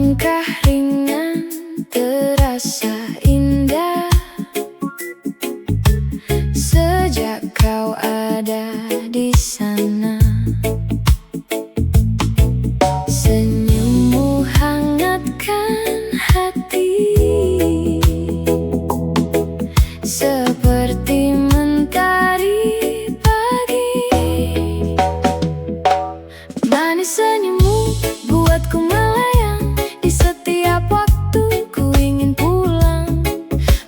Langkah ringan terasa indah sejak kau ada di sana. Senyummu hangatkan hati seperti mentari pagi. Manis senyummu buatku melayang di setiap waktu ku ingin pulang.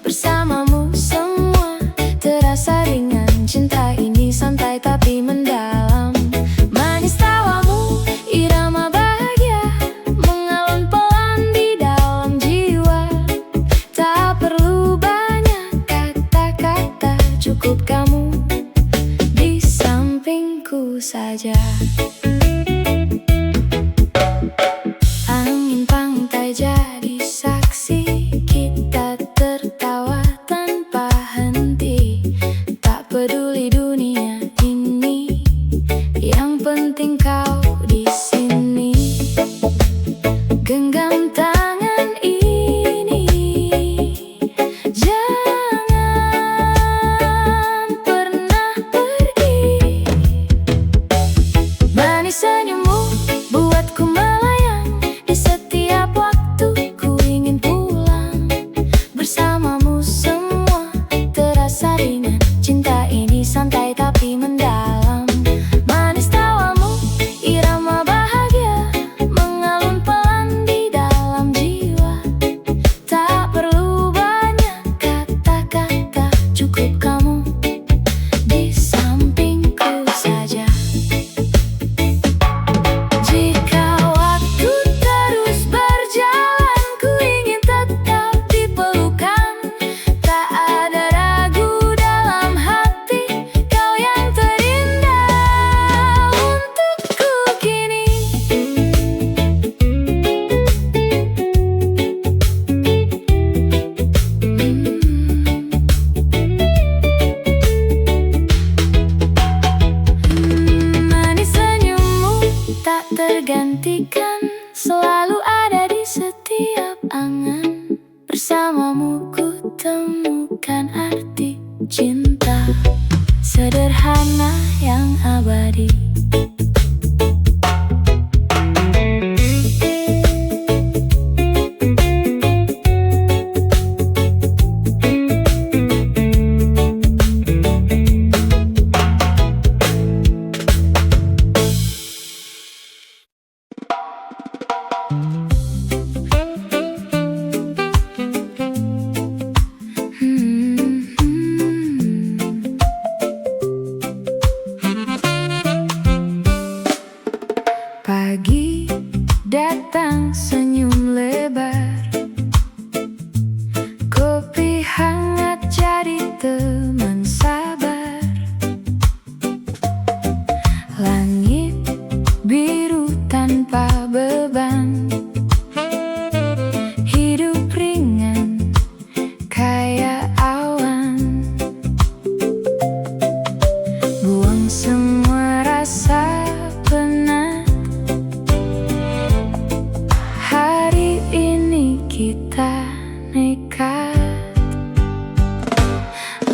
Bersamamu semua terasa ringan, cinta ini santai tapi mendalam. Manis tawamu irama bahagia mengalun pelan di dalam jiwa. Tak perlu banyak kata-kata, cukup kamu di sampingku saja. Angin pantai jadi saksi, kita tertawa tanpa henti. Tak peduli dunia ini, yang penting kau di sini. Genggam tangan ini, jangan pernah pergi. Manis senyummu buatku melayang di setiap waktu ku ingin pulang. Bersamamu semua terasa ringan, cinta ini santai tapi mendalam. Manis tawamu irama bahagia mengalun pelan di dalam jiwa. Tak perlu banyak kata-kata, cukup kamu di sampingku saja. Jika waktu terus berjalan, ku ingin tetap dipelukan. Tak ada ragu dalam hati, kau yang terindah untukku kini. Manis senyummu tak tergantikan, selalu ada di setiap angan. Bersamamu ku temukan arti cinta sederhana yang abadi. Pagi datang senyum lebar, kopi hangat jadi teman sabar. Langit biru tanpa beban, hidup ringan kayak awan. Buang semua rasa penat, hari ini kita nekat.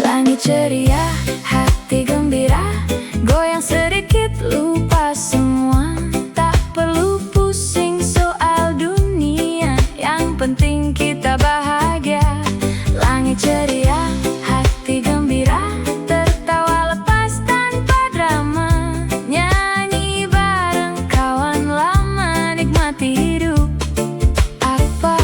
Langit ceria, hati gembira, goyang sedikit lupa semua. Tak perlu pusing soal dunia, yang penting kita bahagia. Langit ceria, hati gembira, tertawa lepas tanpa drama. Nyanyi bareng kawan lama, nikmati hidup apa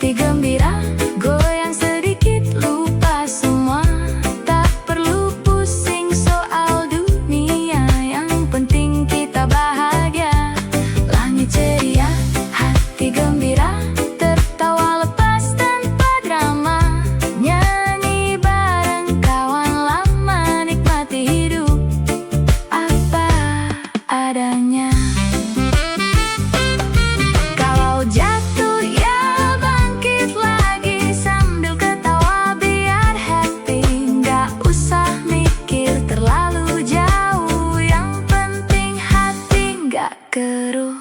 hati gembira, goyang sedikit lupa semua. Tak perlu pusing soal dunia, yang penting kita bahagia. Langit ceria, hati gembira, tertawa lepas tanpa drama. Nyanyi bareng kawan lama, nikmati hidup apa adanya. Kalau jatuh ya bangkit lagi sambil ketawa biar happy. Nggak usah mikir terlalu jauh, yang penting hati nggak keruh.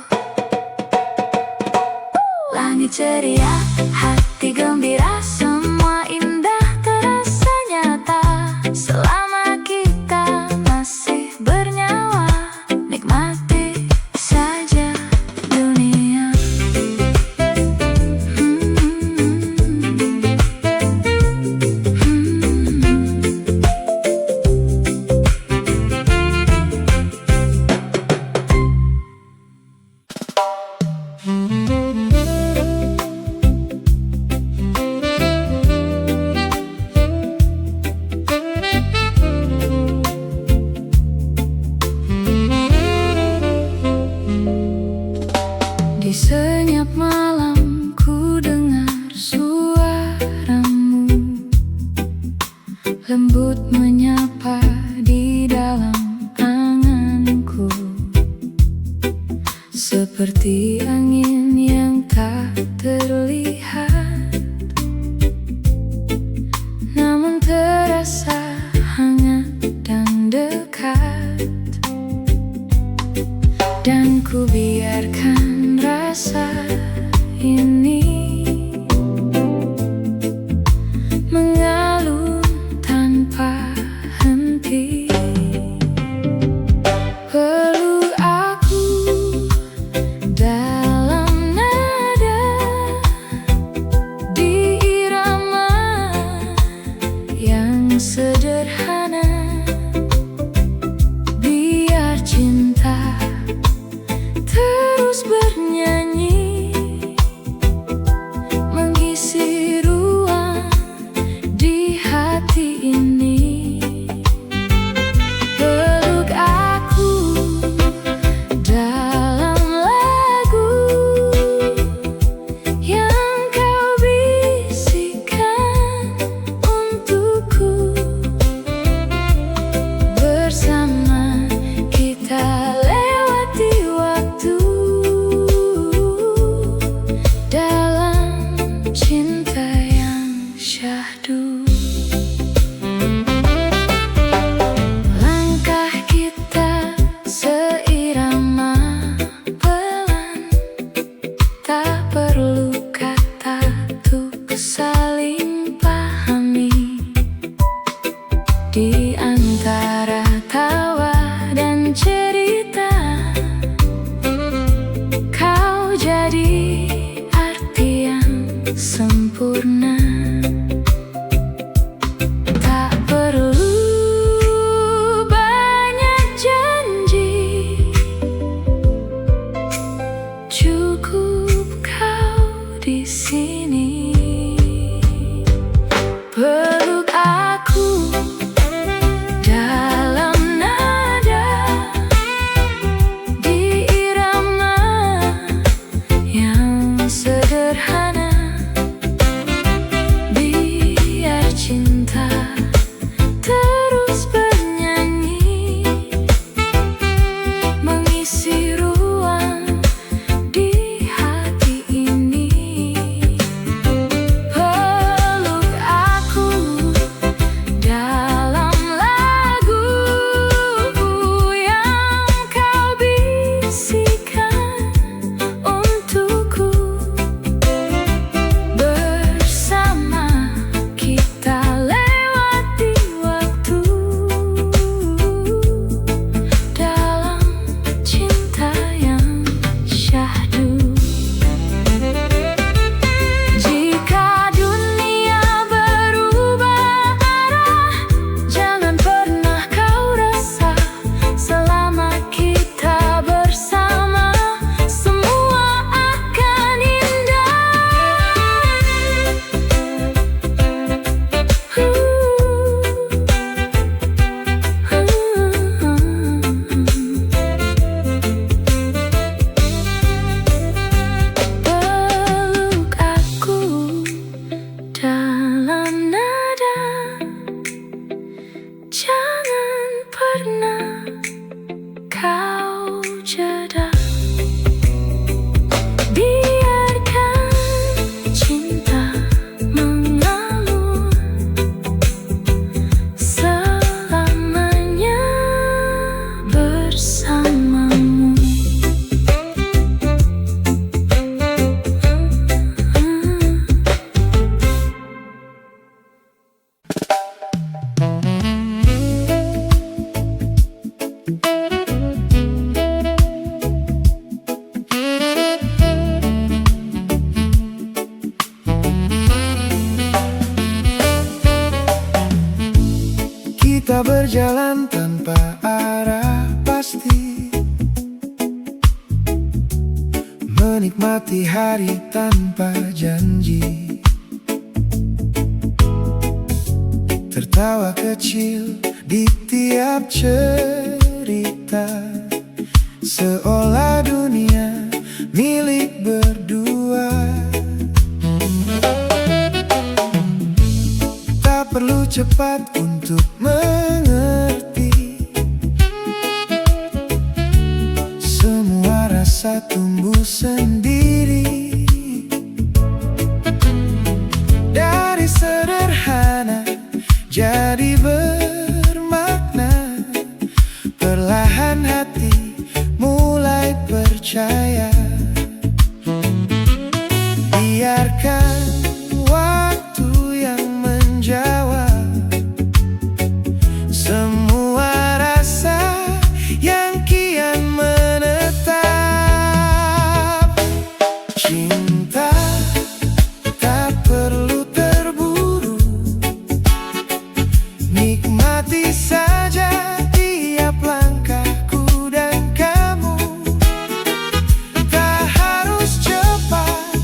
Langit ceria, hati gembira, semua indah terasa nyata. Selama kita masih bernyawa, nikmati saja dunia. Di senyap malam ku dengar suaramu, lembut menyapa di dalam anganku. Seperti angin yang tak terlihat, namun terasa hangat dan dekat. Dan ku biarkan rasa ini mengalun tanpa henti. Peluk aku dalam nada di irama yang sederhana. Biar cinta terus bernyanyi, mengisi ruang di hati ini. Peluk aku dalam lagu yang kau bisikkan untukku. Bersama kita lewati waktu dalam cinta yang syahdu. Langkah kita seirama pelan, tak perlu kata untuk saling pahami. Di antara tawa dan cerita, kau jadi arti yang sempurna. Tak perlu banyak janji, cukup kau di sini. Peluk aku dalam nada di irama yang sederhana. Biar cinta terus bernyanyi, mengisi ruang di hati ini. Kita berjalan tanpa arah pasti, menikmati hari tanpa janji, tertawa kecil di tiap cerita, seolah dunia milik berdua. Tak perlu cepat untuk mengerti, semua rasa tumbuh sendiri. Dari sederhana jadi bermakna, perlahan hati mulai percaya. Biarkan waktu yang menjawab semua rasa yang kian menetap. Cinta tak perlu terburu, nikmati saja tiap langkahku dan kamu. Tak harus cepat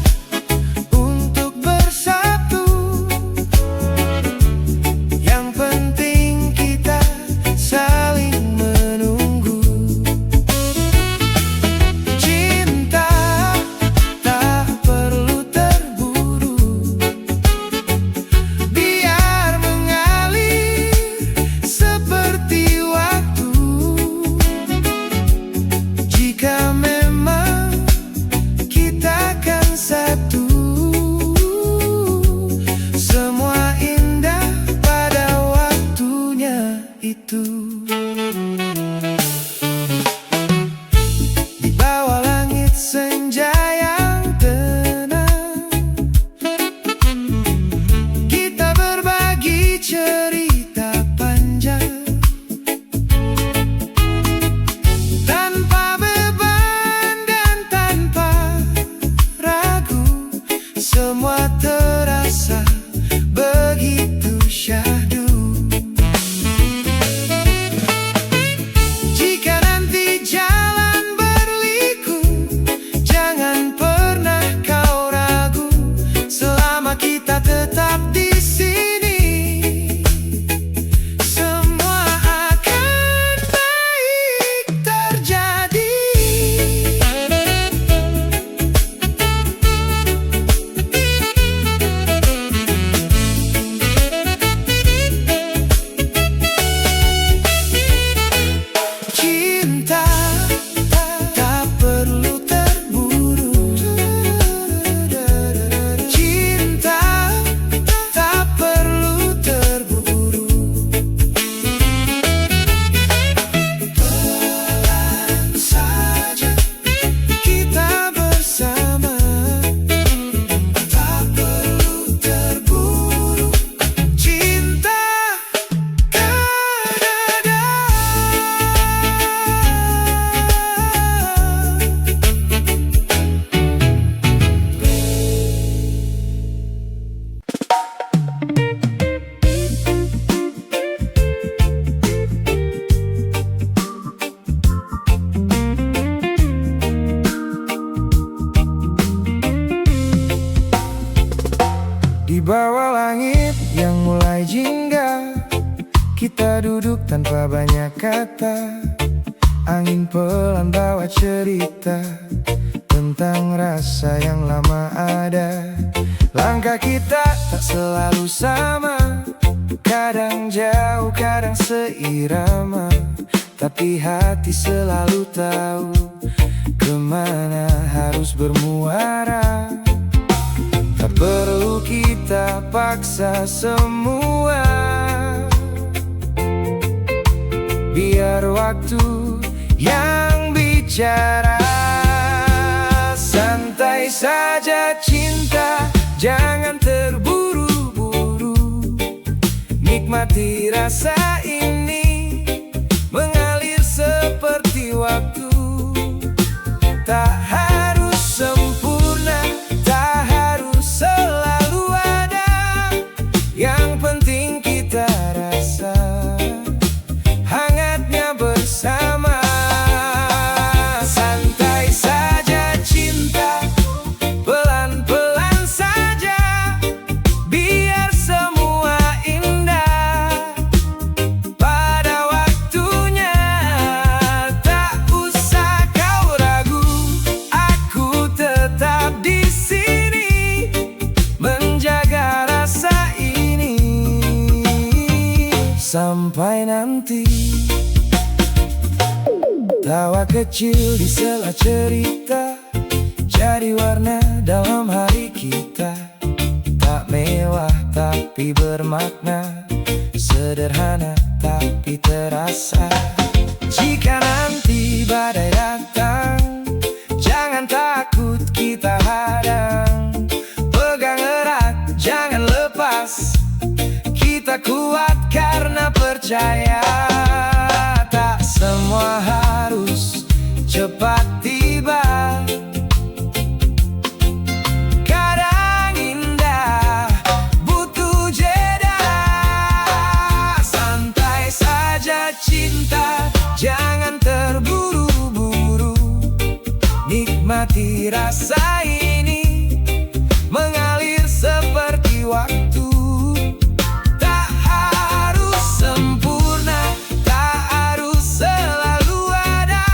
untuk bersatu, yang penting kita saling menunggu. Cinta tak perlu terburu, biar mengalir seperti waktu. Jika memang kita kan satu, semua indah pada waktunya itu. Di bawah langit senja yang tenang, kita berbagi cerita panjang, tanpa beban dan tanpa ragu. Semua terasa begitu syahdu. Jika nanti jalan berliku, jangan pernah kau ragu. Selama kita tetap di sini, semua akan baik terjadi. Cinta tak perlu terburu, cinta tak perlu terburu. Pelan saja kita bersama, tak perlu terburu. Cinta kan ada. Di bawah langit yang mulai jingga, kita duduk tanpa banyak kata. Angin pelan bawa cerita tentang rasa yang lama ada. Langkah kita tak selalu sama, kadang jauh, kadang seirama, tapi hati selalu tahu kemana harus bermuara. Tak perlu kita paksa semua, biar waktu yang bicara. Santai saja cinta, jangan terburu-buru. Nikmati rasa ini, mengalir seperti waktu. Tak harus sempurna, tak harus selalu ada, yang penting kita rasa. sampai nanti. Tawa kecil di sela cerita jadi warna dalam hari kita. Tak mewah tapi bermakna, sederhana tapi terasa. Jika nanti badai datang, jangan takut kita hadang. Pegang erat, jangan lepas, kita kuat karena percaya. Tak semua harus cepat tiba, kadang indah butuh jeda. Santai saja cinta, jangan terburu-buru. Nikmati rasa ini, mengalir seperti waktu. Tak harus sempurna, tak harus selalu ada.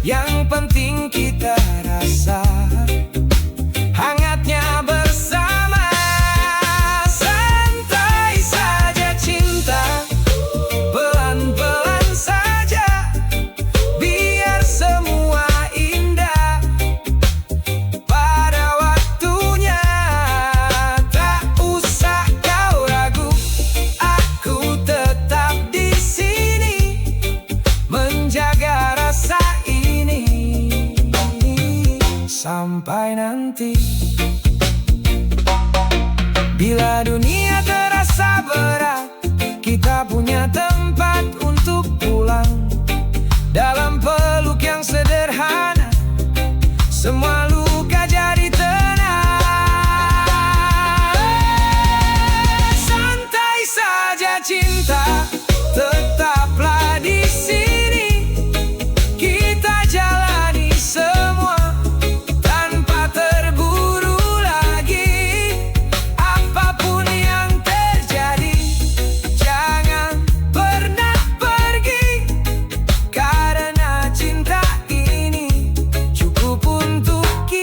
Yang penting kita rasa hangatnya bersama. Santai saja cinta, pelan-pelan saja, biar semua indah pada waktunya. Tak usah kau ragu, aku tetap di sini menjaga rasa ini sampai nanti. Bila dunia terasa berat, kita punya tempat untuk pulang. Dalam peluk yang sederhana, semua luka jadi tenang. Santai saja cinta, tetaplah di sini. Kita jalani semua tanpa terburu lagi. Apapun yang terjadi, jangan pernah pergi, karena cinta ini cukup untuk kita.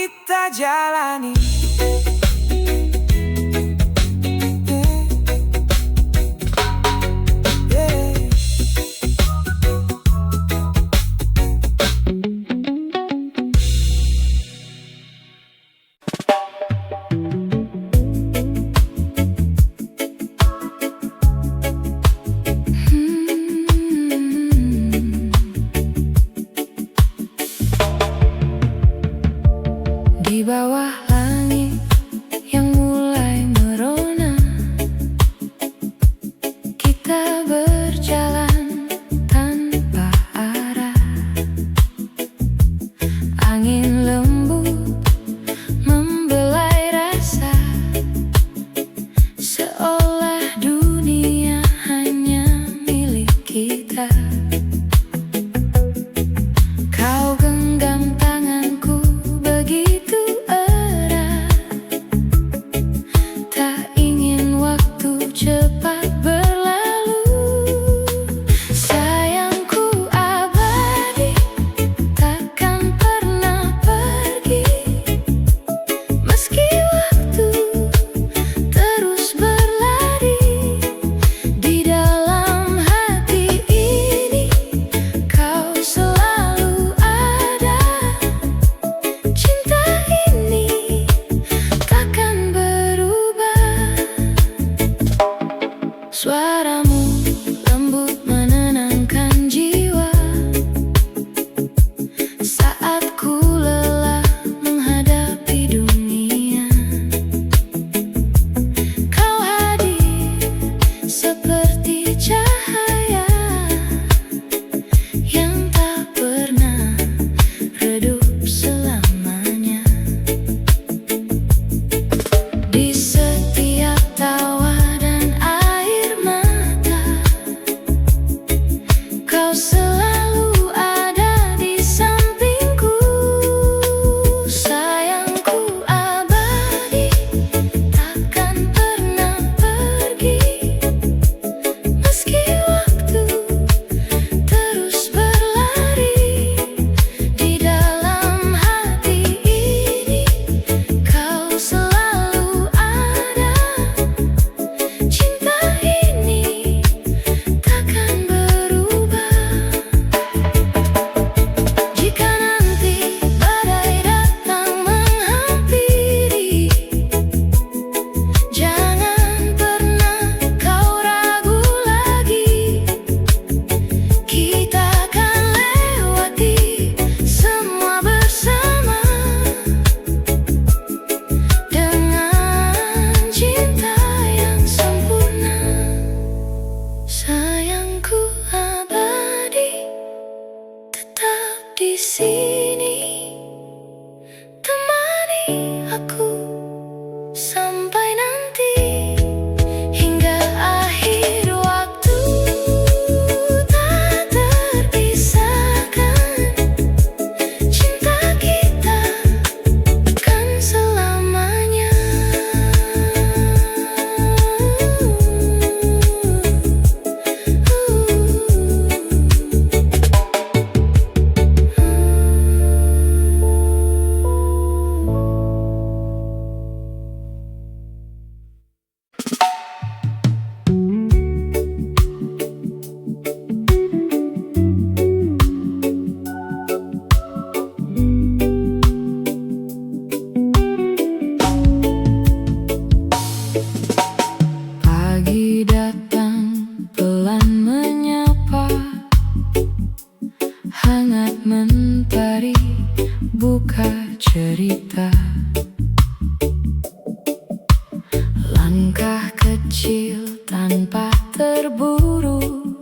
Langkah kecil tanpa terburu,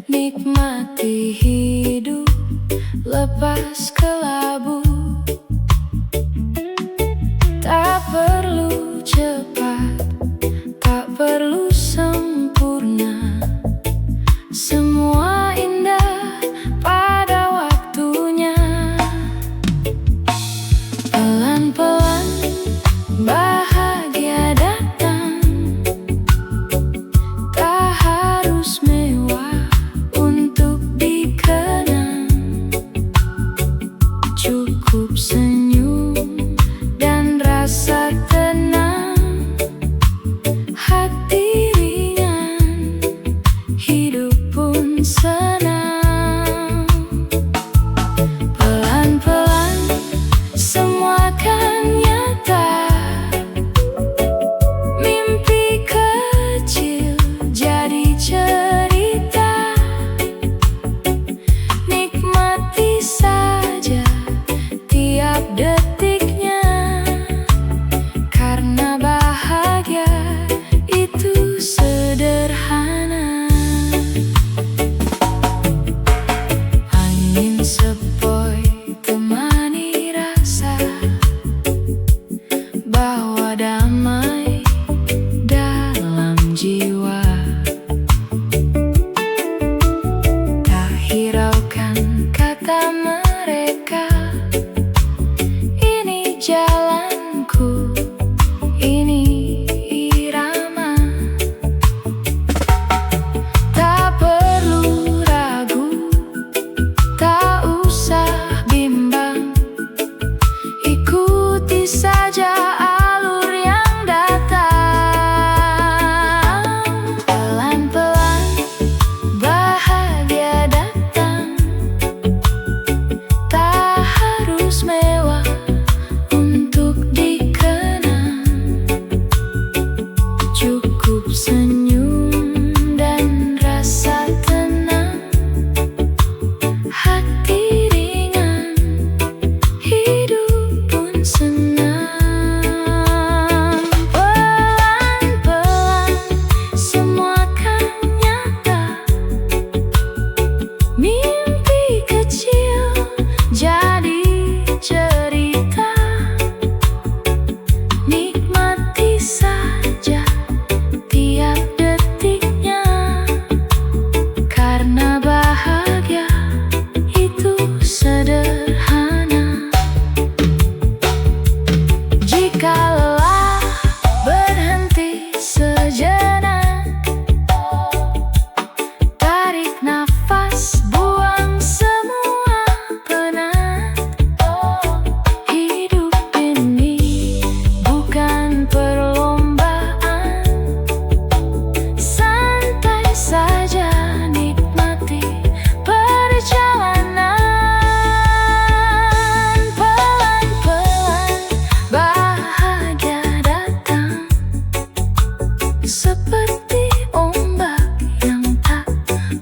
nikmati hidup lepas kelabu. Tak perlu cepat, tak perlu sempurna, semua indah pada waktunya. Pelan-pelan bahagia datang, tak harus mewah untuk dikenang. Cukup senyum dan rasa tenang, hati ringan, hidup pun senang. Pelan-pelan semua akan nyata, mimpi kecil jadi cerita. Nikmati saja tiap detiknya, karena bahagia itu sederhana. Angin sepoi temani rasa, bawa damai dalam jiwa. Tak hiraukan kata mereka, ini jalanku, ini irama. Tak perlu ragu, tak usah bimbang, ikuti saja alur yang datang. Pelan-pelan bahagia datang, tak harus mewah untuk dikenang. Cukup senyum dan rasa tenang, hati ringan, hidup pun senang. Pelan-pelan semua akan nyata, mimpi kecil jadi cerita. Nikmati saja tiap detiknya, karena bahagia itu sederhana. Jika lelah berhenti sejenak, tarik nafas, buang semua penat. Hidup ini bukan perlombaan, santai saja nikmati perjalanan. Pelan-pelan bahagia datang, seperti ombak yang tak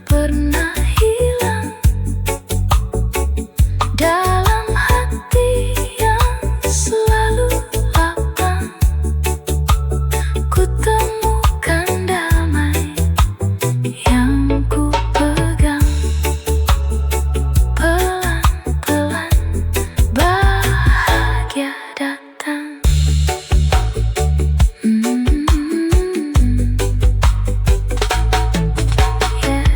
pernah hilang. Dalam hati yang selalu lapang, ku temukan damai yang ku pegang. Pelan-pelan bahagia datang. Yeah.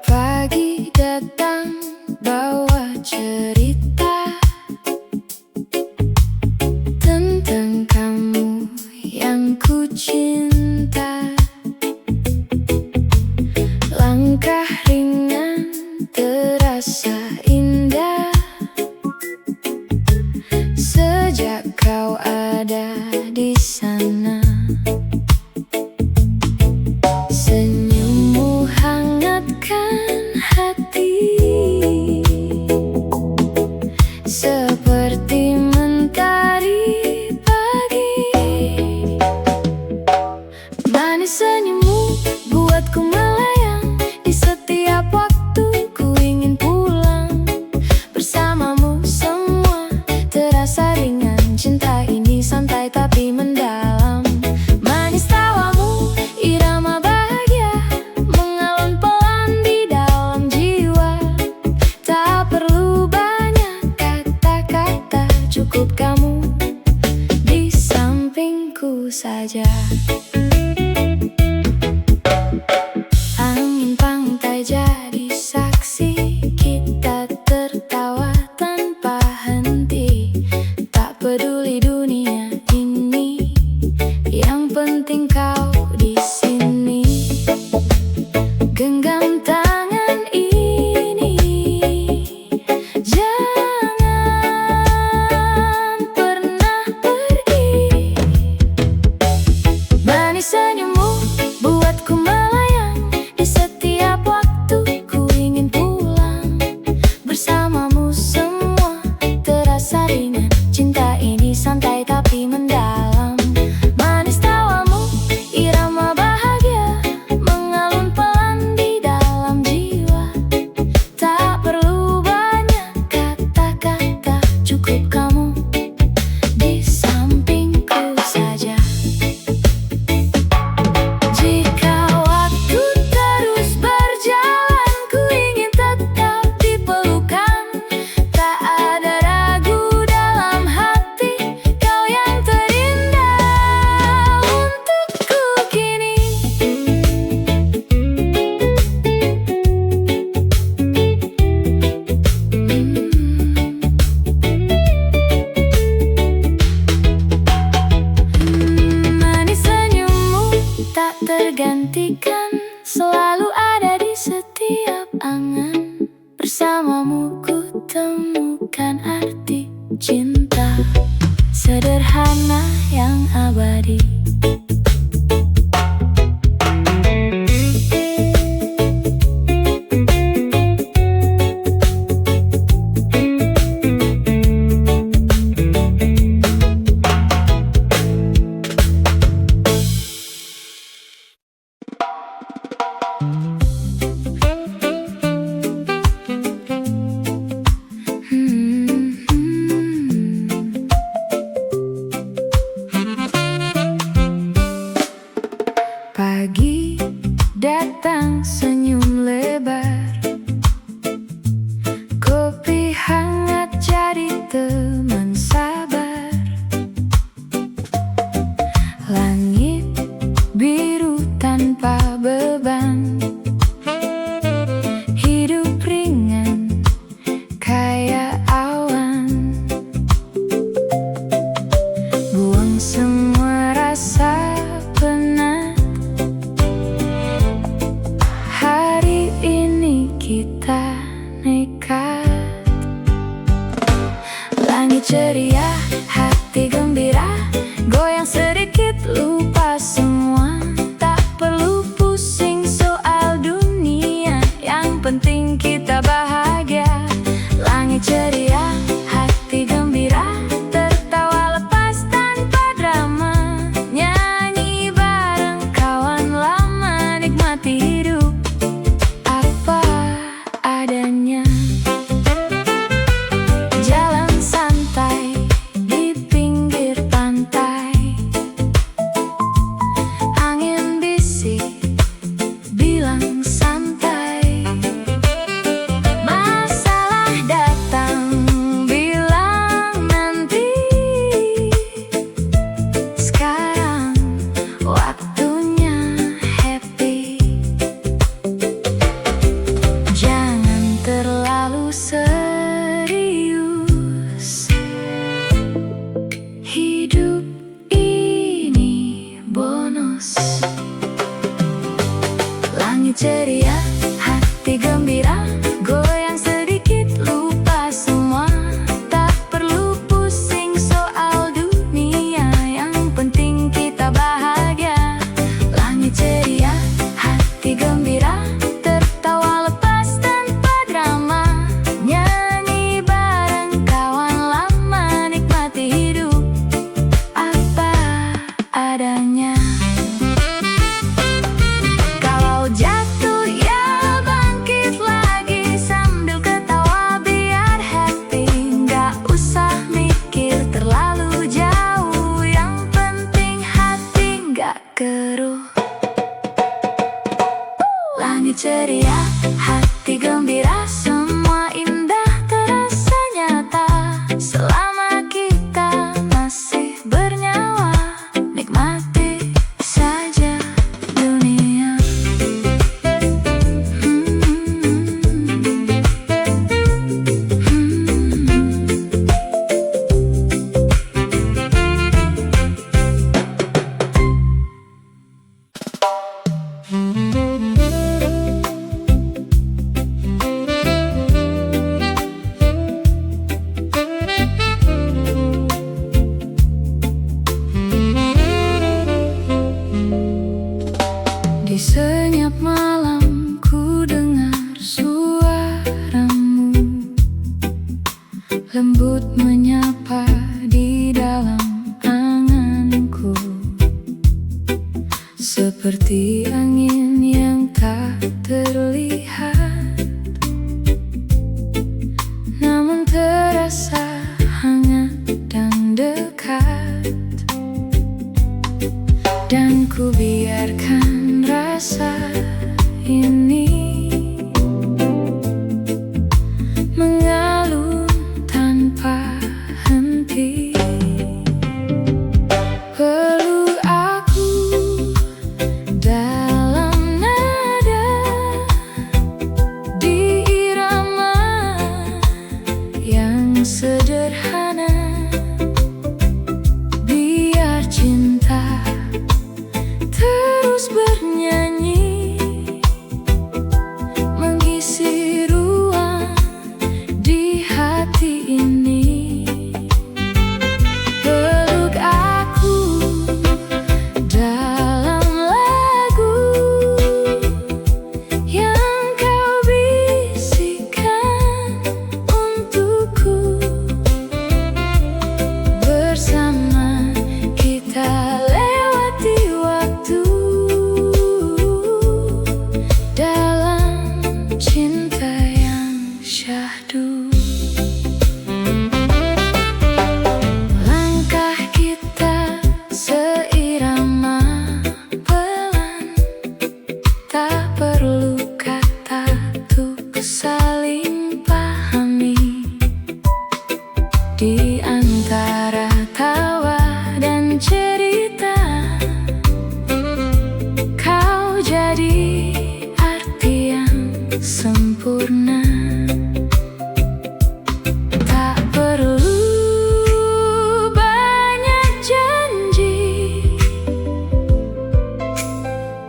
Pagi datang bawa cerita tentang kamu yang ku cinta. Langkah ringan terasa indah sejak kau ada di sana. Senyummu hangatkan hati, seperti cukup kamu di sampingku saja. Angin pantai jadi saksi, kita tertawa tanpa henti. Tak peduli dunia ini, yang penting kau di sini. Genggam tangan ini, jangan pernah pergi. Manis senyummu buatku melayang, di setiap waktu ku ingin pulang. Bersamamu semua terasa ringan, cinta ini santai tapi mendalam. Manis tawamu, irama bahagia mengalun pelan di dalam jiwa. Tak perlu banyak kata-kata, cukup kamu di sampingku saja. Jika waktu terus berjalan, ku ingin tetap dipelukan. Tak ada ragu dalam hati, kau yang terindah untukku kini. Manis senyummu tak tergantikan, selalu ada di setiap angan. Bersamamu ku temukan arti cinta, sederhana yang abadi. Pagi datang senyum lebar, kopi hangat jadi teman sabar. Langit biru tanpa beban, hidup ringan kayak awan. Buang semua rasa penat, hari ini kita nekat. Langit ceria, hati gembira, goyang sedikit lupa semua. Tak perlu pusing soal dunia, yang penting kita bahagia. Langit ceria, hati gembira, tertawa lepas tanpa drama. Nyanyi bareng kawan lama, nikmati hidup apa adanya. Jalan santai di pinggir pantai, angin bisik bilang santai. Masalah datang bilang nanti, sekarang waktunya happy. Jangan terlalu serius, hidup ini bonus. Langit ceria, hati gembira, goyang sedikit lupa semua. Tak perlu pusing soal dunia, yang penting kita bahagia. Langit ceria, hati gembira, tertawa lepas tanpa drama. Nyanyi bareng kawan lama, nikmati hidup apa adanya. Kalau jatuh ya bangkit lagi sambil ketawa biar happy. Nggak usah mikir terlalu jauh, yang penting hati nggak keruh. Langit ceria, hati gembira, semua indah terasa nyata selama kita seperti angin yang tak terlihat, namun terasa hangat dan dekat. Dan ku biarkan rasa ini mengalun tanpa henti. Peluk aku dalam nada di irama yang sederhana. Biar cinta terus bernyanyi, mengisi ruang di hati ini. Peluk aku dalam lagu yang kau bisikan untukku. Bersama kita lewati waktu dalam cinta yang syahdu. Langkah kita seirama pelan, tak perlu kata untuk saling pahami. Di antara tawa dan cerita, kau jadi arti yang sempurna. Tak perlu banyak janji,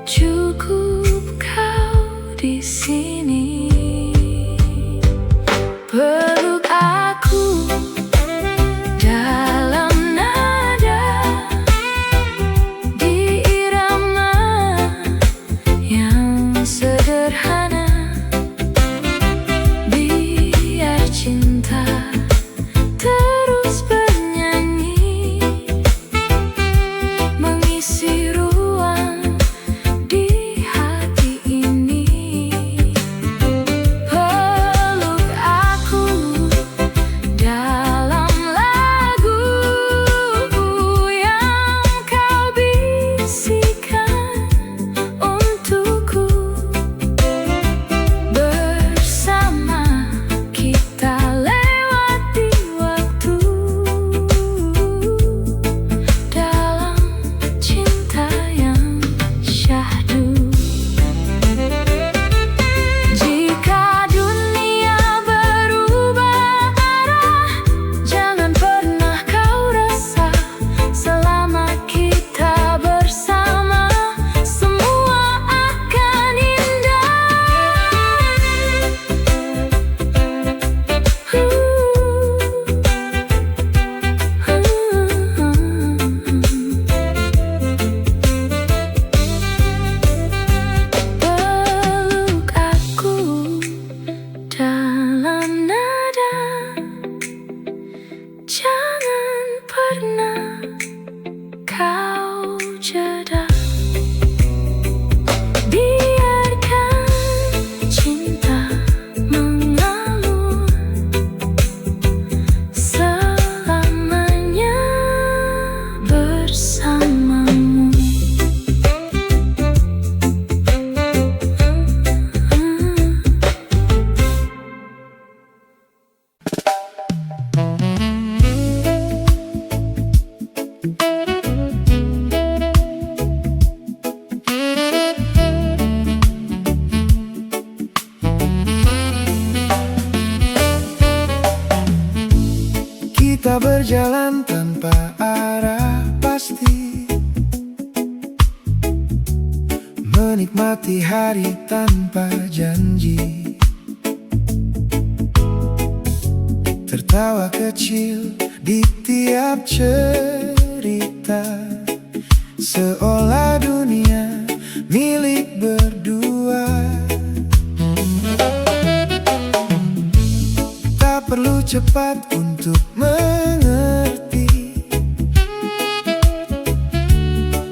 cukup kau di sini. Peluk aku dalam nada di irama yang sederhana. Biar cinta terus bernyanyi, mengisi ruang di hati ini. Peluk aku dalam lagu yang kau bisikan untukku. Bersama kita lewati waktu dalam cinta yang syahdu. Jika dunia berubah arah, jangan pernah kau resah. Selama kita bersama, semua akan indah. Peluk aku dalam nada, jangan pernah kau jeda. Biarkan cinta mengalir selamanya bersamamu. Kita berjalan tanpa arah pasti, menikmati hari tanpa janji. Tertawa kecil di tiap cerita, seolah dunia milik berdua. Tak perlu cepat untuk mengerti,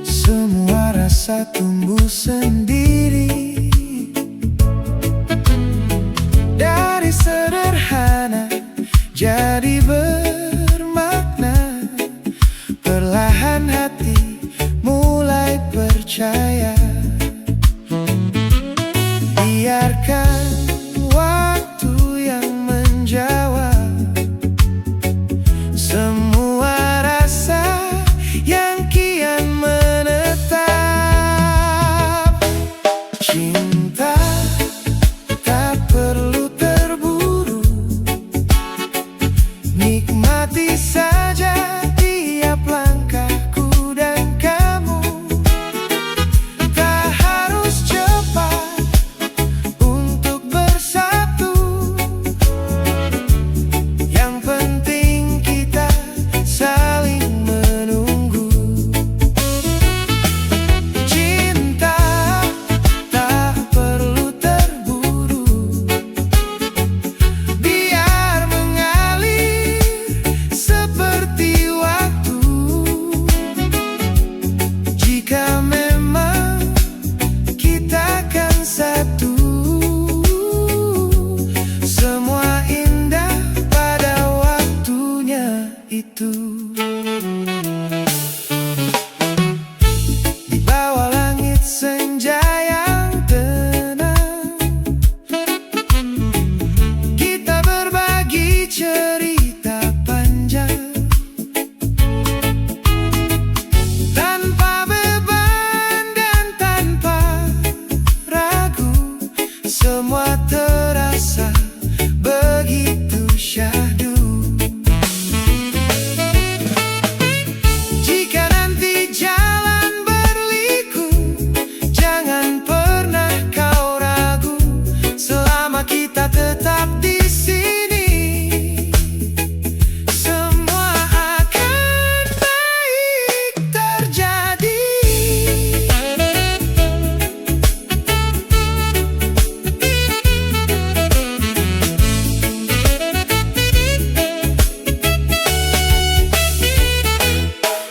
semua rasa rasa tumbuh sendiri. Dari sederhana jadi bermakna, perlahan hati mulai percaya. Biarkan waktu yang menjawab semua rasa yang kian menetap. Cinta tak perlu terburu, nikmati saja tiap langkahku dan kamu. Tak harus cepat untuk bersatu, yang penting kita saling menunggu. Cinta tak perlu terburu, biar mengalir seperti waktu. Jika memang kita kan satu, semua indah pada waktunya itu. Di bawah langit senja yang tenang, kita berbagi cerita panjang, tanpa beban dan tanpa ragu. Semua terasa begitu syahdu. Jika nanti jalan berliku, jangan pernah kau ragu. Selama kita tetap di sini, semua akan baik terjadi.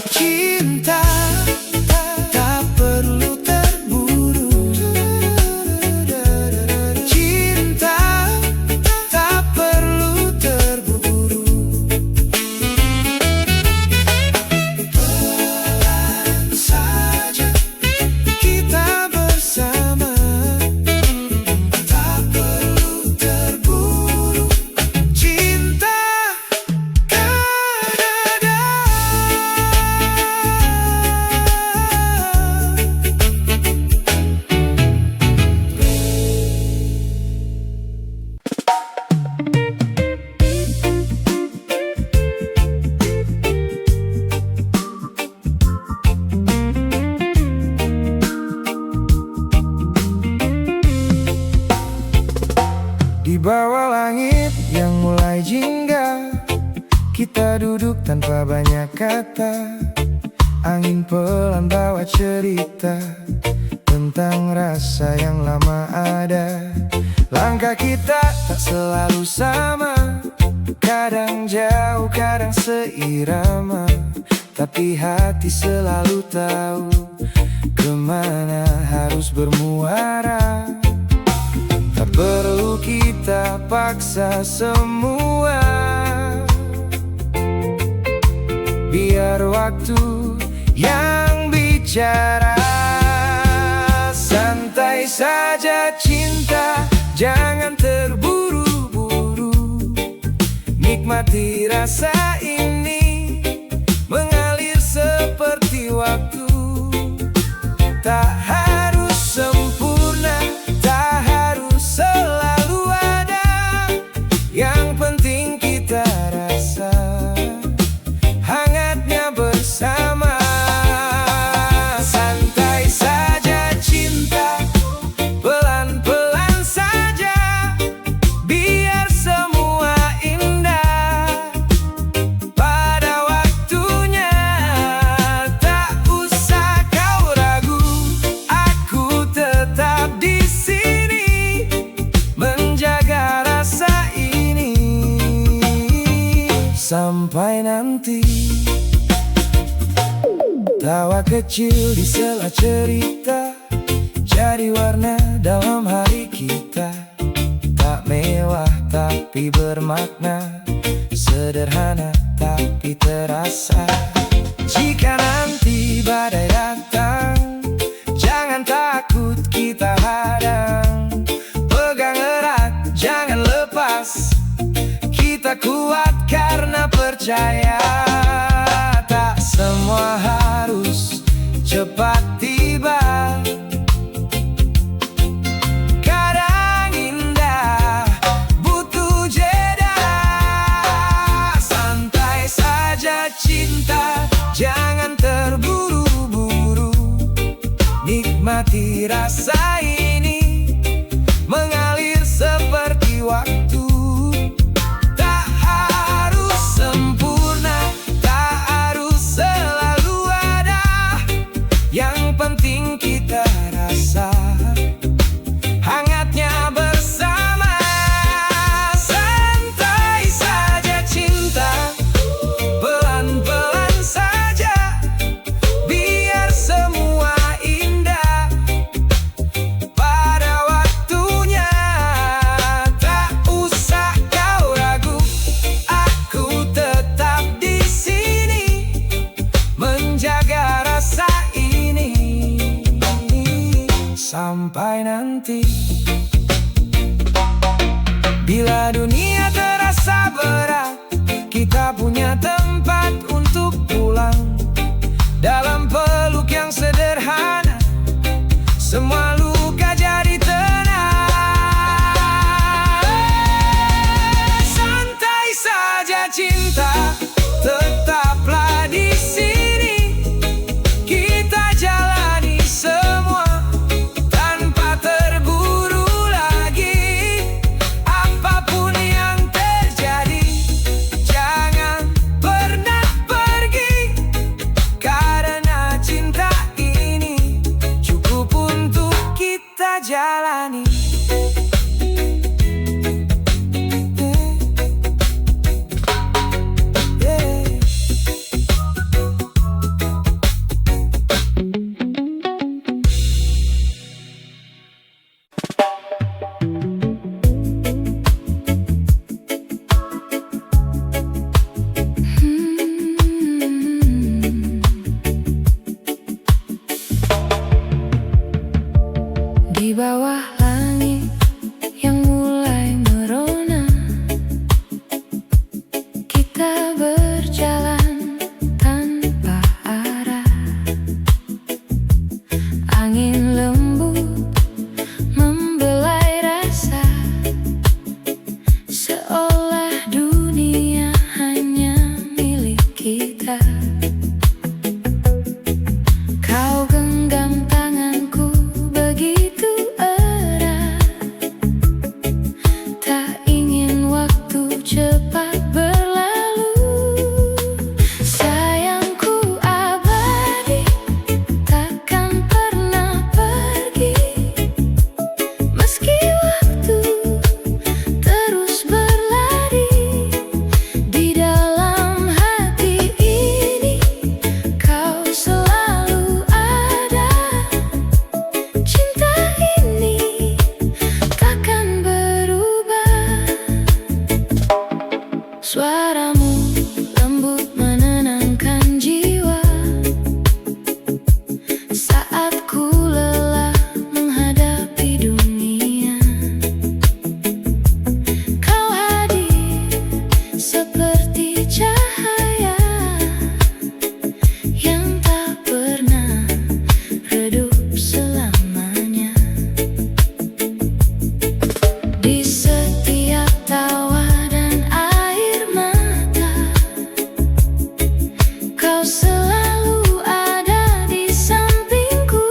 Cinta tak perlu terburu, cinta tak perlu terburu. Pelan saja kita bersama, tak perlu terburu. Cinta kan ada. Di bawah langit yang mulai jingga, kita duduk tanpa banyak kata. Angin pelan bawa cerita tentang rasa yang lama ada. Langkah kita tak selalu sama, kadang jauh, kadang seirama. Tapi hati selalu tahu kemana harus bermuara. Tak perlu kita paksa semua, biar waktu yang bicara. Santai saja cinta, jangan terburu-buru. Nikmati rasa ini, mengalir seperti waktu. Tak harus sempurna, tak harus selalu ada. Yang penting kita rasa hangatnya bersama. Santai saja cinta, pelan-pelan saja, biar semua indah Tawa kecil di sela cerita jadi warna dalam hari kita. Tak mewah tapi bermakna, sederhana tapi terasa. Jika nanti badai datang, jangan takut kita hadang. Pegang erat, jangan lepas, kita kuat karena percaya. Tak semua harus cepat tiba, kadang indah butuh jeda. Santai saja cinta, jangan terburu-buru. Nikmati rasa ini, mengalir seperti waktu. Tak harus sempurna, tak harus selalu ada. Yang penting kita rasa hangatnya bersama. Santai saja cinta, pelan-pelan saja, biar semua indah pada waktunya. Tak usah kau ragu, aku tetap di sini menjaga rasa ini sampai nanti. Bila dunia terasa berat, kita punya tempat untuk pulang. Dalam peluk yang sederhana, semua luka jadi tenang. Santai saja cinta, tetaplah di sini. Kita jalani semua tanpa terburu lagi. Apapun yang terjadi, jangan pernah pergi, karena cinta ini cukup untuk kita jalani. Di bawah langit yang mulai merona, kita berjalan tanpa arah. Angin lembut membelai rasa, seolah dunia hanya milik kita. Kau genggam tanganku begitu erat, tak ingin waktu cepat berlalu. Sayangku abadi, takkan pernah pergi, meski waktu terus berlari. Di dalam hati ini kau selalu ada. Cinta ini takkan berubah. Suaramu lembut menenangkan jiwa saat ku lelah menghadapi dunia. Kau hadir seperti cahaya yang tak pernah redup selamanya. Di setiap tawa dan air mata, kau selalu ada di sampingku.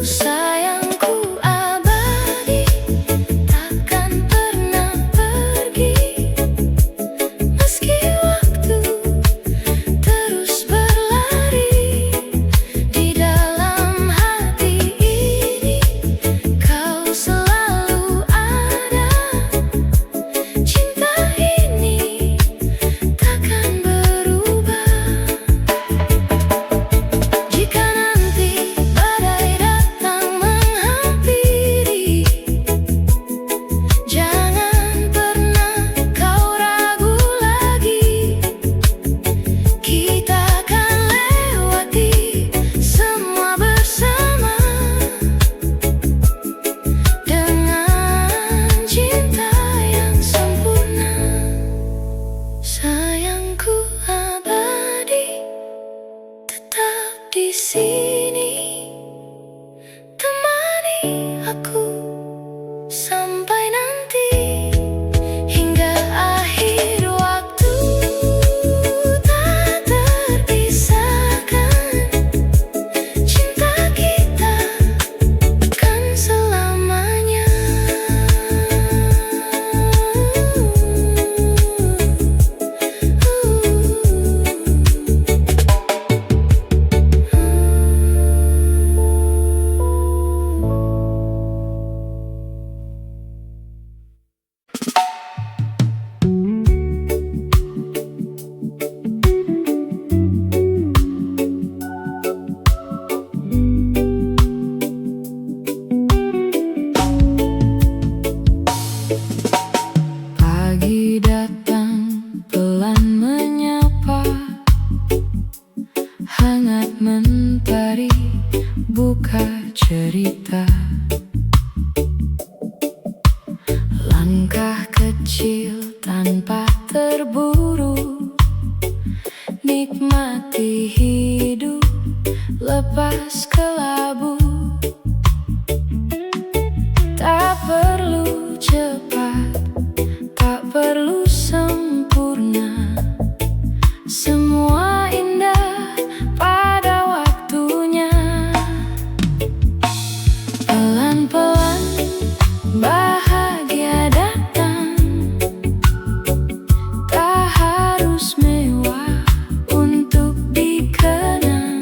Sayangku abadi, takkan pernah pergi, meski waktu terus berlari. Di dalam hati ini kau selalu ada. Cinta ini takkan berubah. mentari buka cerita. Langkah kecil tanpa terburu, nikmati hidup lepas kelabu. Tak perlu cepat, tak perlu sempurna, semua indah pada waktunya. Pelan-pelan bahagia datang, tak harus mewah untuk dikenang.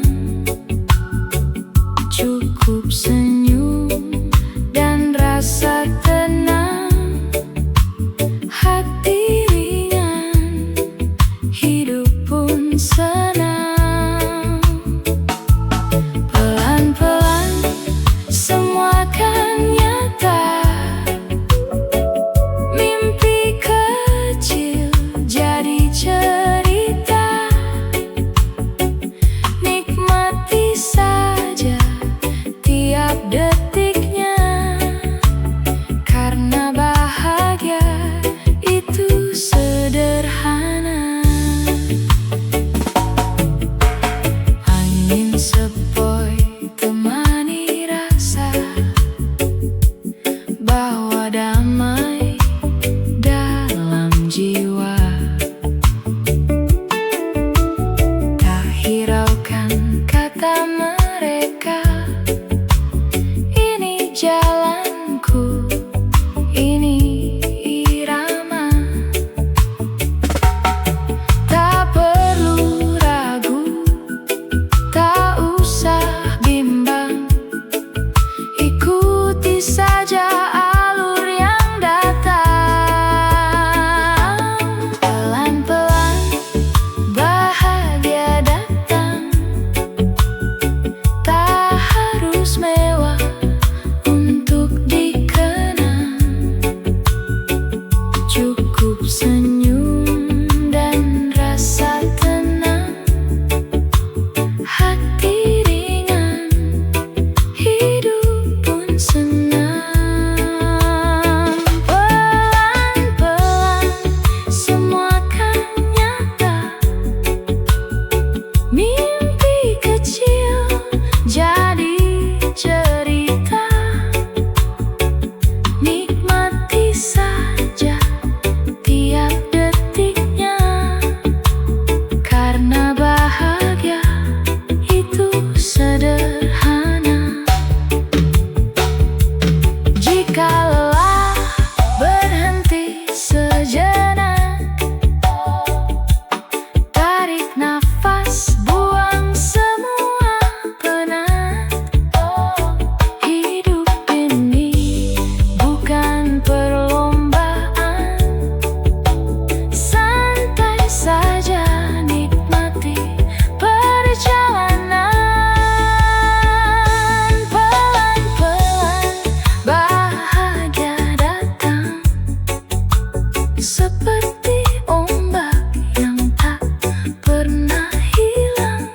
Cukup senyum dan rasa tenang, hati ringan, hidup pun senang. Pelan-pelan semua akan nyata, mimpi kecil jadi cerita. Nikmati saja tiap detiknya, karena bahagia itu sederhana. Angin sepoi temani rasa, bawa damai dalam jiwa. Tak hiraukan kata mereka, ini jalanku, ini irama. Tak perlu ragu, tak usah bimbang, ikuti saja alur yang datang. Pelan-pelan bahagia datang, tak harus mewah untuk dikenang. Cukup senyum dan rasa tenang, hati ringan, hidup pun senang. Pelan-pelan semua akan nyata, mimpi kecil jadi cerita. Nikmati saja tiap detiknya, karena bahagia itu sederhana. Jika lelah berhenti sejenak, tarik nafas, buang semua penat. Hidup ini bukan perlombaan, santai saja nikmati perjalanan. Pelan-pelan bahagia datang, seperti ombak yang tak pernah hilang.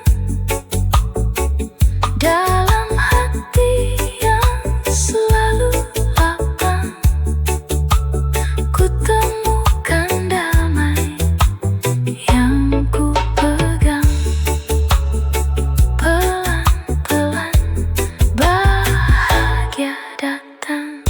Dalam hati yang selalu lapang, ku temukan damai yang ku pegang. Pelan-pelan bahagia datang.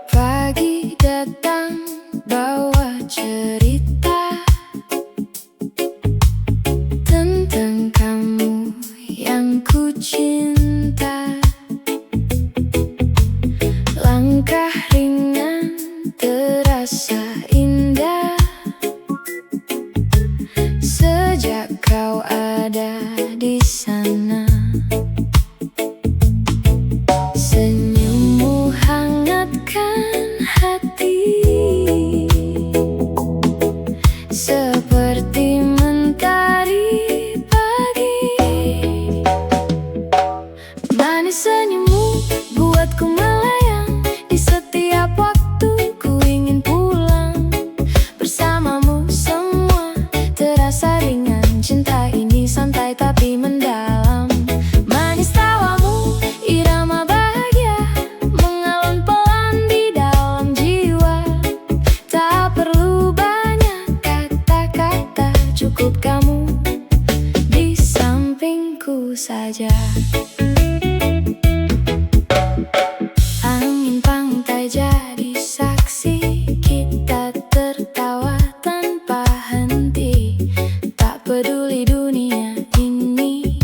Pagi datang bawa cerita tentang kamu yang ku cinta. Langkah ringan terasa indah sejak kau ada di sana. Senyummu Manis senyummu buatku melayang, di setiap waktu ku ingin pulang. Bersamamu semua terasa ringan, cinta ini santai tapi mendalam. Manis tawamu irama bahagia, mengalun pelan di dalam jiwa. Tak perlu banyak kata-kata, cukup kamu di sampingku saja. Angin pantai jadi saksi, kita tertawa tanpa henti. Tak peduli dunia ini,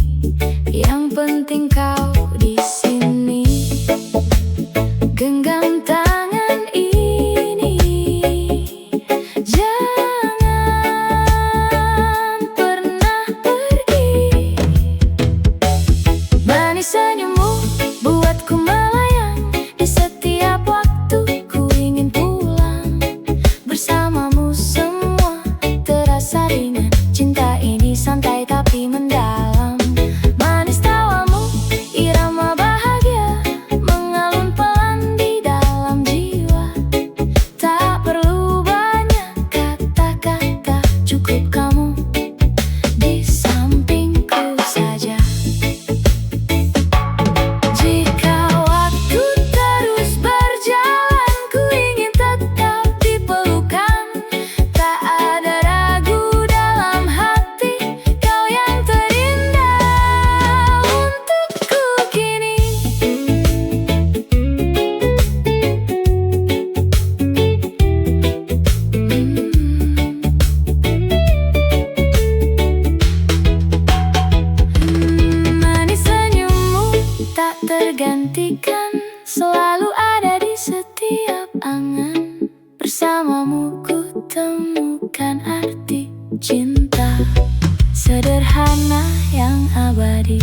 yang penting kau di sini. Genggam tangan ini, jangan pernah pergi. Manis senyummu buatku melayang, di setiap waktu ku ingin pulang. Bersamamu semua terasa ringan, cinta ini santai tapi mendalam. Manis tawamu irama bahagia, mengalun pelan di dalam jiwa. Tak perlu banyak kata-kata, cukup kamu di sampingku saja. Jika waktu terus berjalan, ku ingin tetap dipelukan. Tak ada ragu dalam hati, kau yang terindah untukku kini. Manis senyummu tak tergantikan, selalu ada di setiap angan. Bersamamu ku temukan arti cinta, sederhana yang abadi.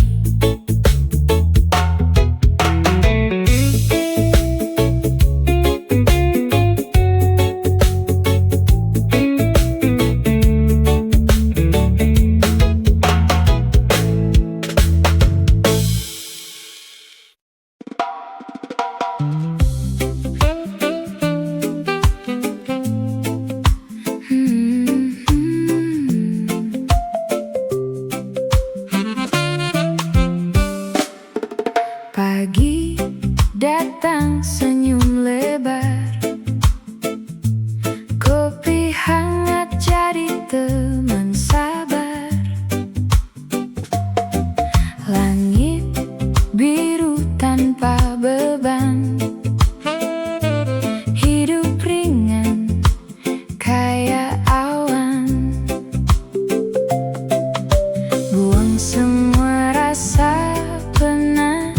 Pagi datang senyum lebar, kopi hangat jadi teman sabar. Langit biru tanpa beban, hidup ringan kayak awan. Buang semua rasa penat,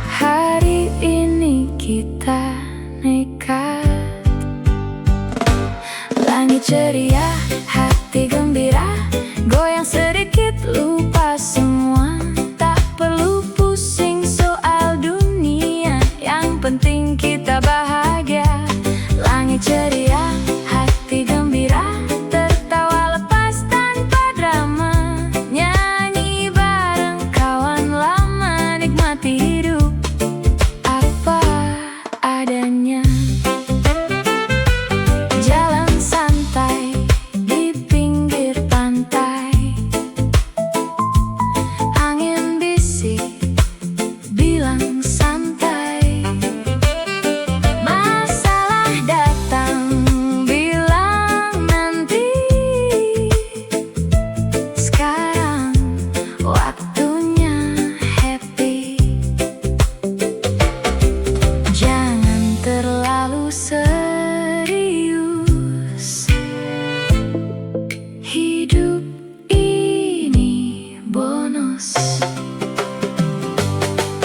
hari ini kita nekat. Langit ceria, hati gembira, goyang sedikit lupa semua. Tak perlu pusing soal dunia, yang penting kita bahagia. Langit ceria, hati gembira, tertawa lepas tanpa drama. Nyanyi bareng kawan lama, nikmati hidup apa adanya. Jalan santai di pinggir pantai, angin bisik bilang santai. Masalah datang bilang nanti, sekarang waktunya happy. Jangan terlalu serius, hidup ini bonus.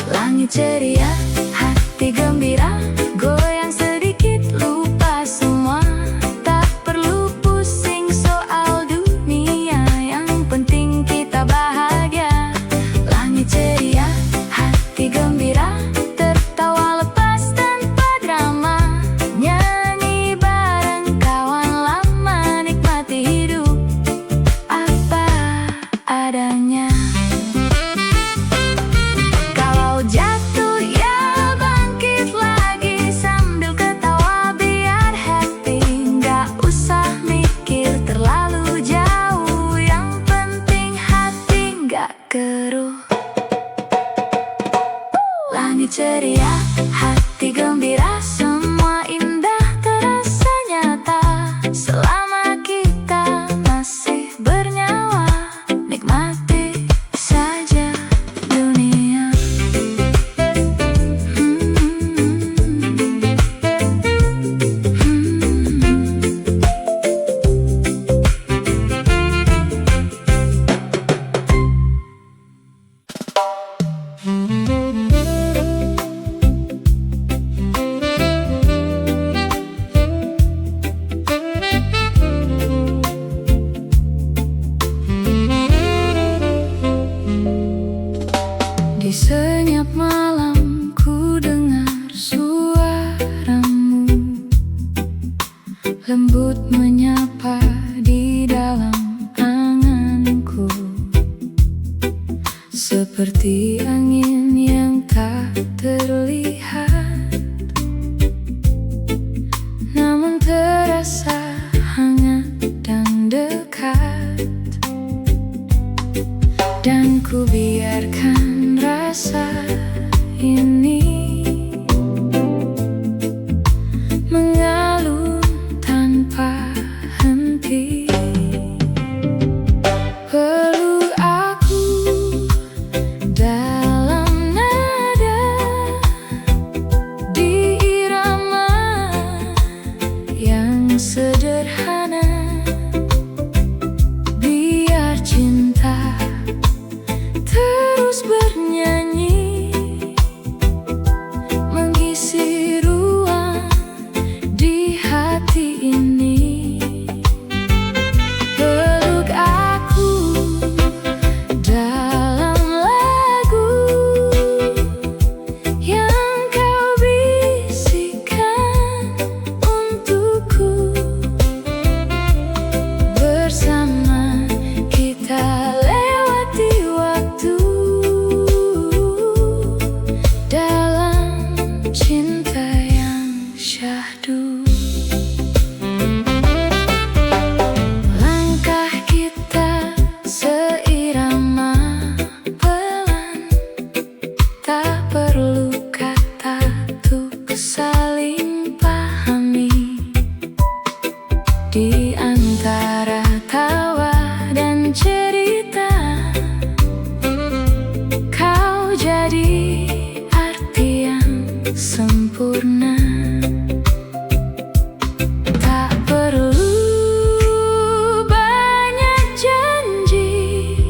Langit ceria, hati gembira, goyang sedikit lupa semua. Tak perlu pusing soal dunia, yang penting kita bahagia. Langit ceria, hati gembira, tertawa lepas tanpa drama. Nyanyi bareng kawan lama, nikmati hidup apa adanya. langit ceria, hati gembira, semua indah terasa nyata. Selama kita masih bernyawa, nikmati saja dunia. Di senyap malam ku dengar suaramu, lembut menyapa di dalam anganku, seperti angin yang tak terlihat, namun terasa hangat dan dekat. Dan ku biarkan rasa ini mengalun tanpa henti. Peluk aku dalam nada, di irama yang sederhana. Biar cinta terus bernyanyi, mengisi ruang di hati ini. Peluk aku dalam lagu yang kau bisikkan untukku. Bersama kita lewati waktu dalam cinta yang syahdu. Langkah kita seirama pelan, tak perlu kata untuk saling pahami. Di antara tawa dan cerita, kau jadi arti yang sempurna. Tak perlu banyak janji,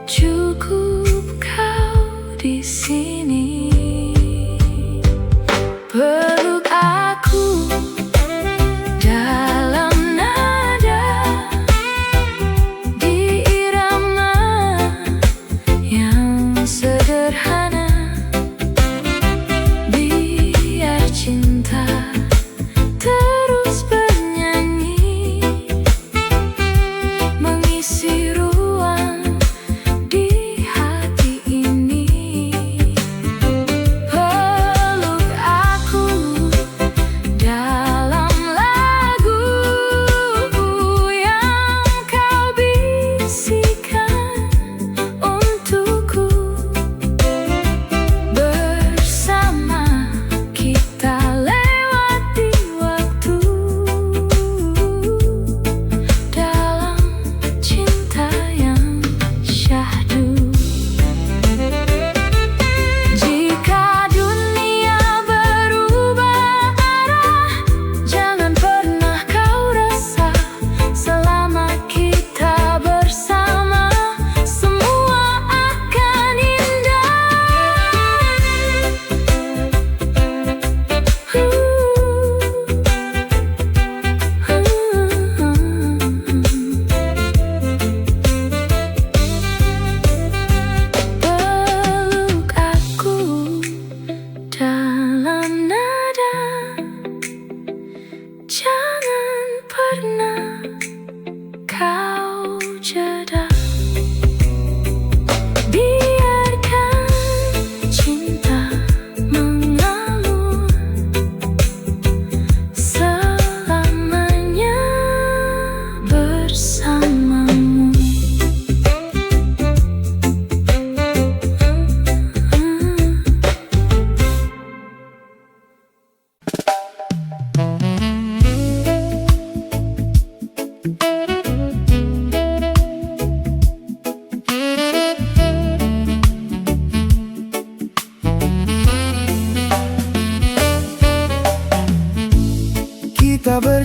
cukup kau di sini. Peluk aku dalam nada, di irama yang sederhana.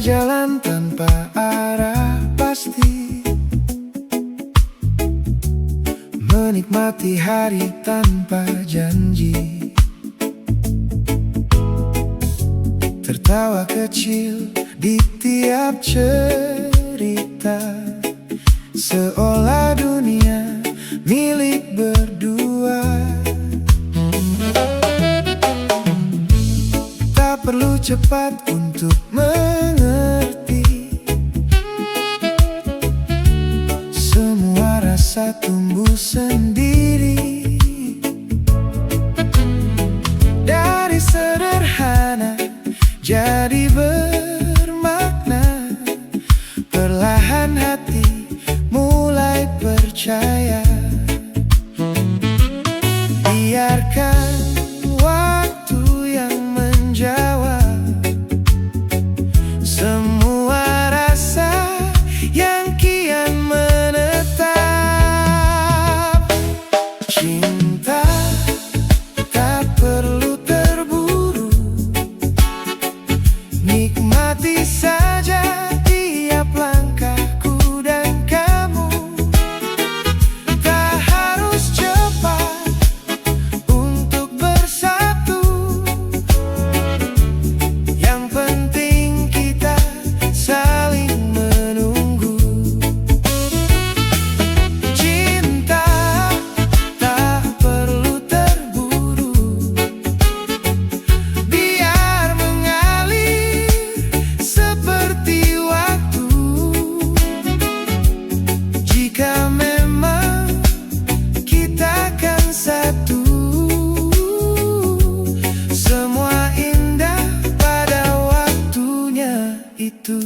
berjalan tanpa arah pasti, menikmati hari tanpa janji, tertawa kecil di tiap cerita, seolah dunia milik berdua. Tak perlu cepat untuk mengerti, semua rasa tumbuh sendiri. Dari sederhana jadi bermakna, perlahan hati mulai percaya. Biarkan waktu yang menjawab semua rasa yang kian menetap. Cinta tak perlu terburu, nikmati saja tiap langkahku dan kamu. Tak harus cepat untuk bersatu, yang penting kita saling menunggu. Cinta tak perlu terburu, biar mengalir seperti waktu. Jika memang kita kan satu, semua indah pada waktunya itu.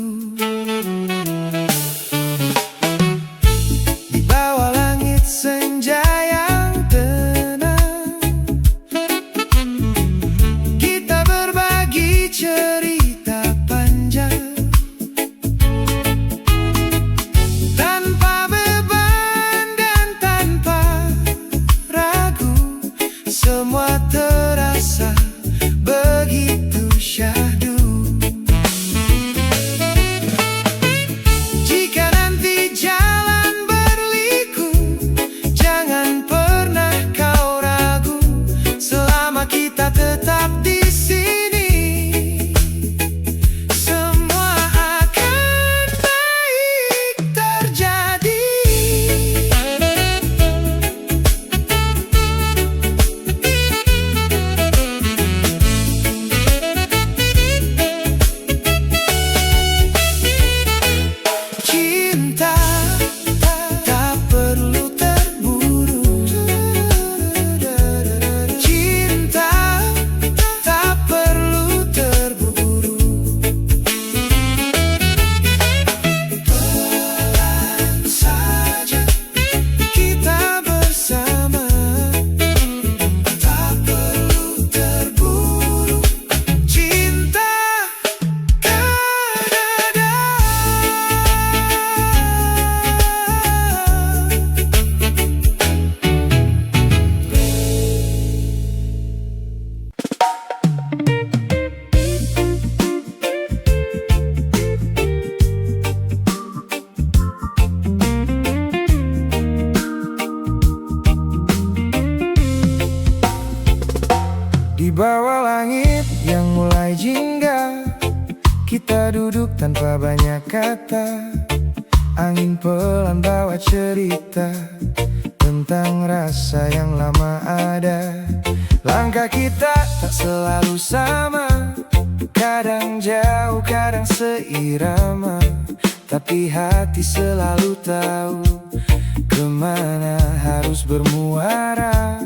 Di bawah langit senja yang tenang, kita berbagi cerita panjang, tanpa beban dan tanpa ragu. Semua terasa begitu syahdu. Jika nanti jalan berliku, jangan pernah kau ragu, selama kita tetap di sini, semua akan baik terjadi. Cinta tak perlu terburu, cinta tak perlu terburu. Pelan saja kita bersama, tak perlu terburu. Cinta kan ada. Di bawah langit yang mulai jingga, kita duduk tanpa banyak kata. Angin pelan bawa cerita tentang rasa yang lama ada. Langkah kita tak selalu sama, kadang jauh, kadang seirama, tapi hati selalu tahu kemana harus bermuara.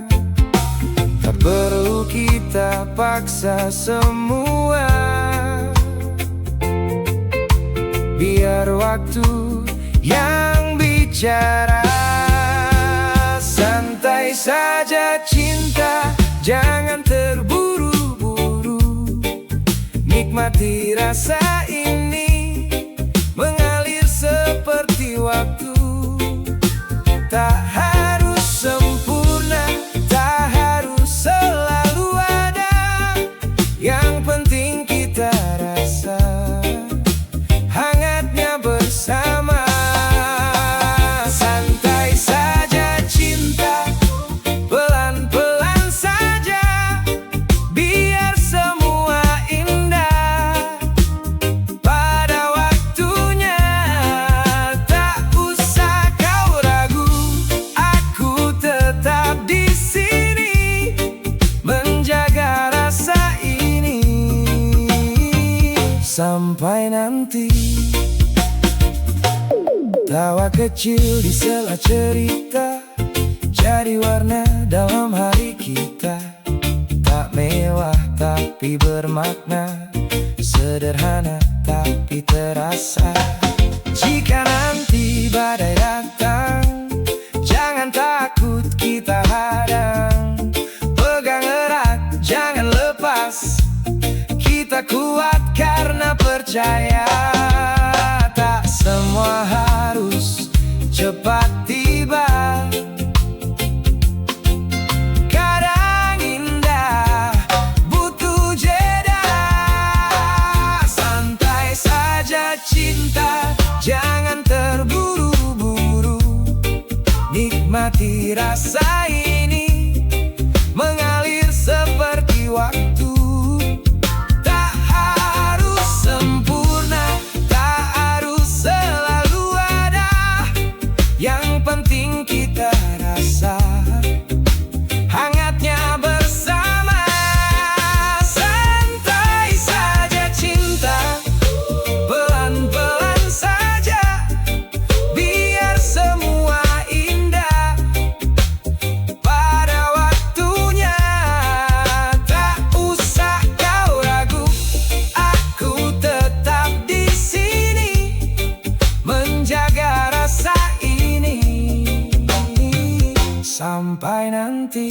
Tak perlu kita paksa semua, biar waktu yang bicara. Santai saja cinta, jangan terburu-buru, nikmati rasa ini, mengalir seperti waktu. Tak harus sempurna, tak harus selalu ada, yang penting kita rasa sampai nanti. Tawa kecil di sela cerita jadi warna dalam hari kita. Tak mewah tapi bermakna, sederhana tapi terasa. Jika nanti badai datang, jangan takut kita hadang. Pegang erat, jangan lepas, kita kuat karena percaya. Tak semua harus cepat tiba, kadang indah butuh jeda. Santai saja cinta, jangan terburu-buru. Nikmati rasa ini, mengalir seperti waktu. Tak harus sempurna, tak harus selalu ada. Yang penting kita rasa hangatnya bersama. Santai saja cinta, pelan-pelan saja, biar semua indah pada waktunya. Tak usah kau ragu, aku tetap di sini menjaga rasa ini sampai nanti.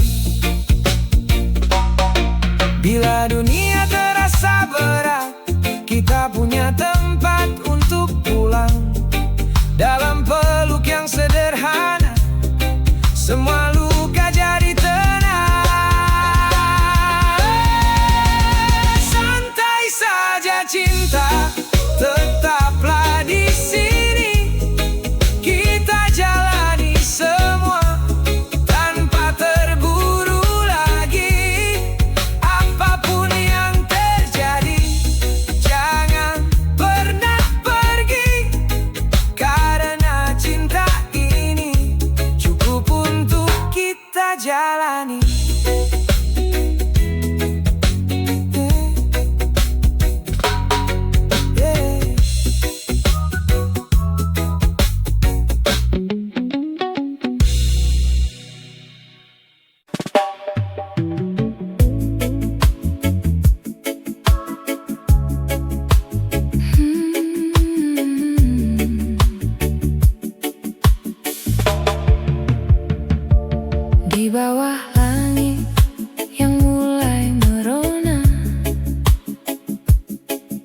Bila dunia terasa berat, kita punya tempat untuk pulang. Dalam peluk yang sederhana, semua luka jadi tenang. Santai saja cinta, tetaplah di sini. Kita jalani semua tanpa terburu lagi. Apapun yang terjadi, jangan pernah pergi, karena cinta ini cukup untuk kita jalani. Di bawah langit yang mulai merona,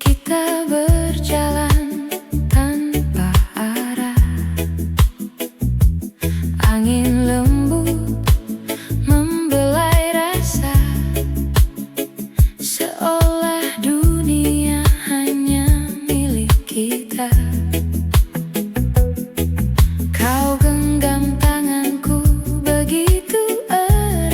kita berjalan tanpa arah. Angin lembut membelai rasa, seolah dunia hanya milik kita. Kau genggam tanganku begitu erat,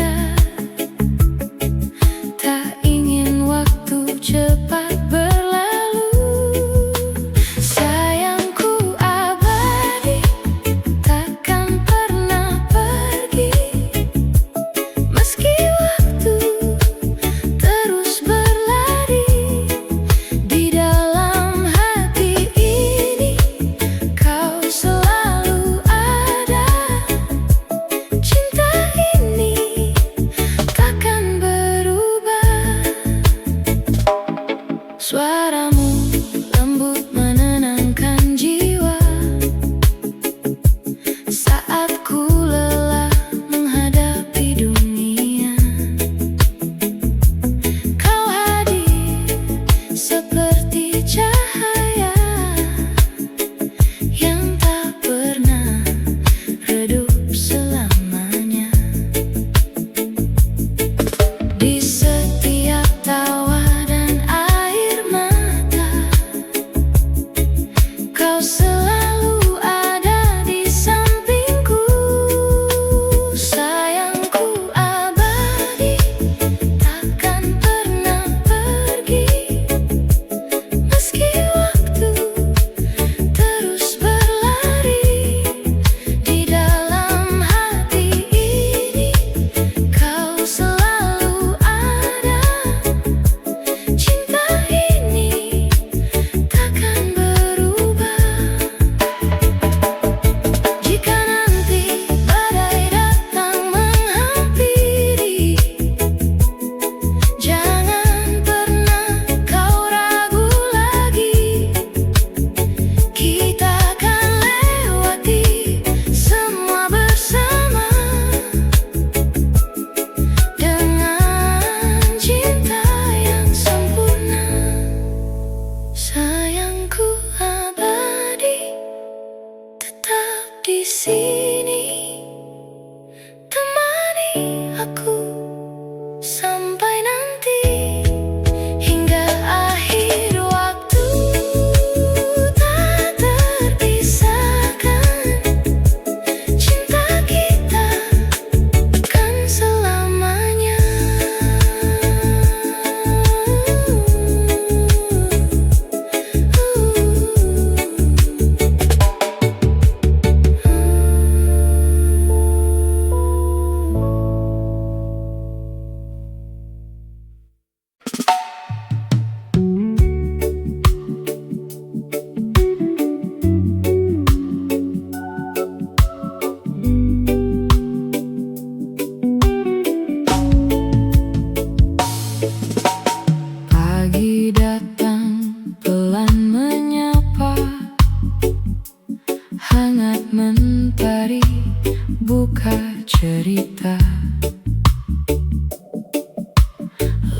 cerita.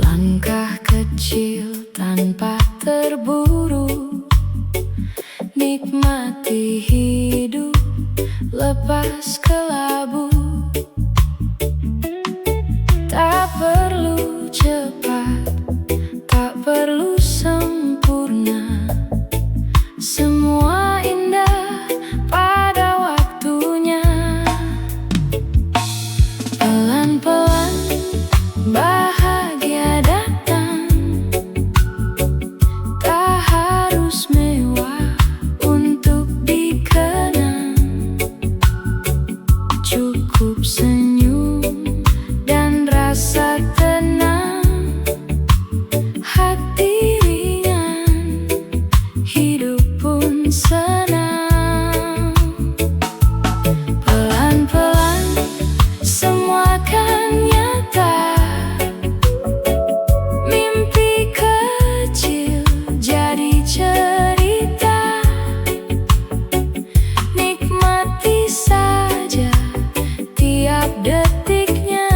Langkah kecil tanpa terburu, nikmati hidup lepas kelabu. Tak perlu cepat, tak perlu sempurna, semua indah pada waktunya. Pelan-pelan bahagia datang, tak harus mewah untuk dikenang. Cukup senyum dan rasa tenang, hati ringan, hidup pun senang. Pelan-pelan semua akan nyata, mimpi kecil jadi cerita. Nikmati saja tiap detiknya,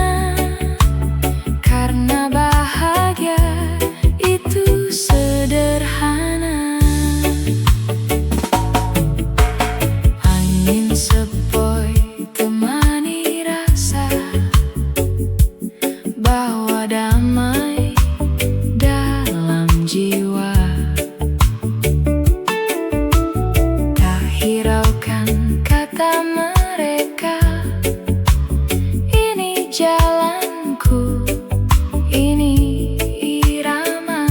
karena bahagia itu sederhana. Angin sepoi temani rasa, bawa damai dalam jiwa. Tak hiraukan kata mereka, ini jalanku, ini irama.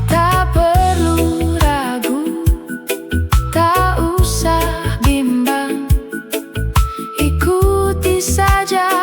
Tak perlu ragu, tak usah bimbang, ikuti saja